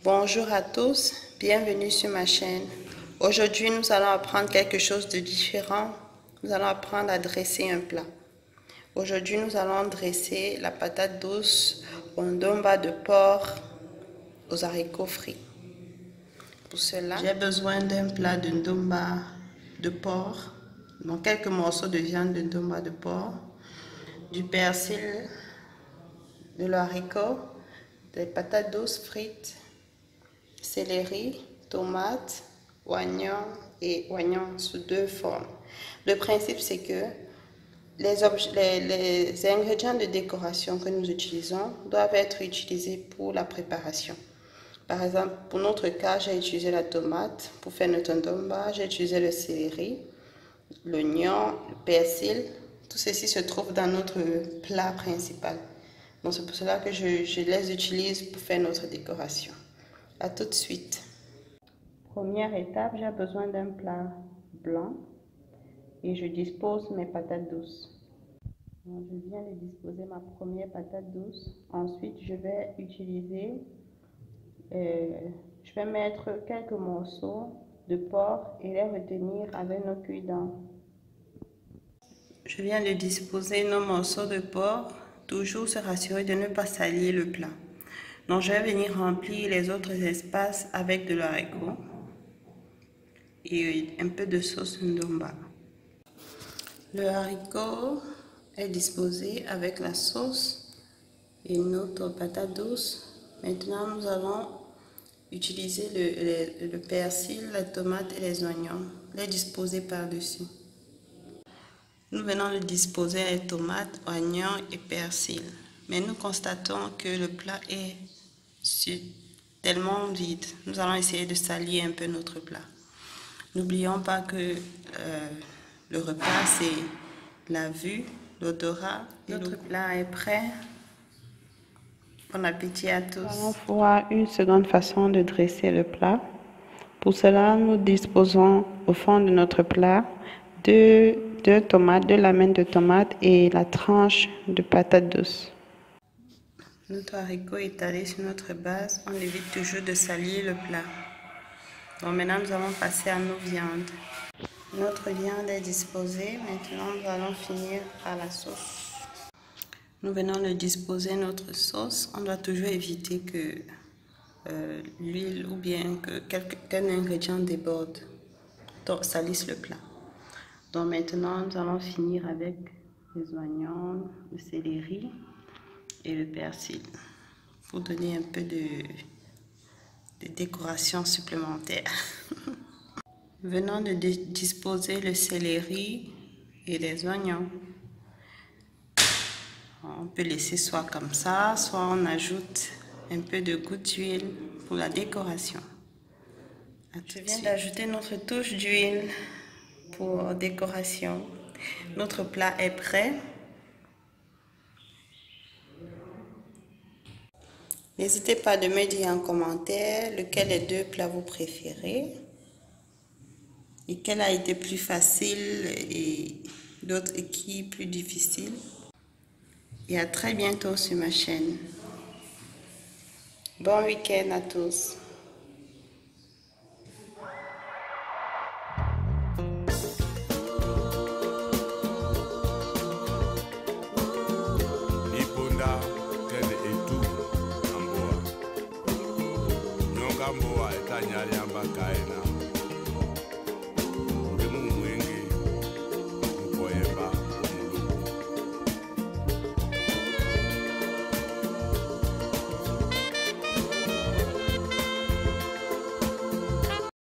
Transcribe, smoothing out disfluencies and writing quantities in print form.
Bonjour à tous, bienvenue sur ma chaîne. Aujourd'hui, nous allons apprendre quelque chose de différent. Nous allons apprendre à dresser un plat. Aujourd'hui, nous allons dresser la patate douce au ndomba de porc aux haricots frits. Pour cela, j'ai besoin d'un plat de ndomba de porc, donc quelques morceaux de viande de ndomba de porc, du persil, de l'haricot, des patates douces frites, céleri, tomates, oignons et oignons sous deux formes. Le principe, c'est que les ingrédients de décoration que nous utilisons doivent être utilisés pour la préparation. Par exemple, pour notre cas, j'ai utilisé la tomate pour faire notre ndomba, j'ai utilisé le céleri, l'oignon, le persil. Tout ceci se trouve dans notre plat principal. Donc c'est pour cela que je les utilise pour faire notre décoration. A tout de suite. Première étape, j'ai besoin d'un plat blanc et je dispose mes patates douces. Donc, je viens de disposer ma première patate douce. Ensuite, je vais utiliser, je vais mettre quelques morceaux de porc et les retenir avec nos culs-dents. Je viens de disposer nos morceaux de porc. Toujours se rassurer de ne pas salir le plat. Donc je vais venir remplir les autres espaces avec de l'haricot et un peu de sauce ndomba. Le haricot est disposé avec la sauce et notre patate douce. Maintenant nous allons utiliser le persil, la tomate et les oignons, les disposer par-dessus. Nous venons de disposer les tomates, oignons et persil. Mais nous constatons que le plat est tellement vide. Nous allons essayer de salir un peu notre plat. N'oublions pas que le repas, c'est la vue, l'odorat. Notre plat est prêt. Bon appétit à tous. Nous allons voir une seconde façon de dresser le plat. Pour cela, nous disposons au fond de notre plat deux tomates, deux lamelles de tomates et la tranche de patate douce. Notre haricot est étalé sur notre base. On évite toujours de salir le plat. Donc maintenant, nous allons passer à nos viandes. Notre viande est disposée. Maintenant, nous allons finir par la sauce. Nous venons de disposer notre sauce. On doit toujours éviter que l'huile ou bien qu'un ingrédient déborde, donc salisse le plat. Donc maintenant, nous allons finir avec les oignons, le céleri et le persil pour donner un peu de décoration supplémentaire. Venons de disposer le céleri et les oignons. On peut laisser soit comme ça, soit on ajoute un peu de goutte d'huile pour la décoration. Je viens d'ajouter notre touche d'huile pour décoration. Notre plat est prêt. N'hésitez pas de me dire en commentaire lequel des deux plats vous préférez et quel a été plus facile et d'autres qui plus difficile. Et à très bientôt sur ma chaîne. Bon week-end à tous. Mboa etanyali ambakaena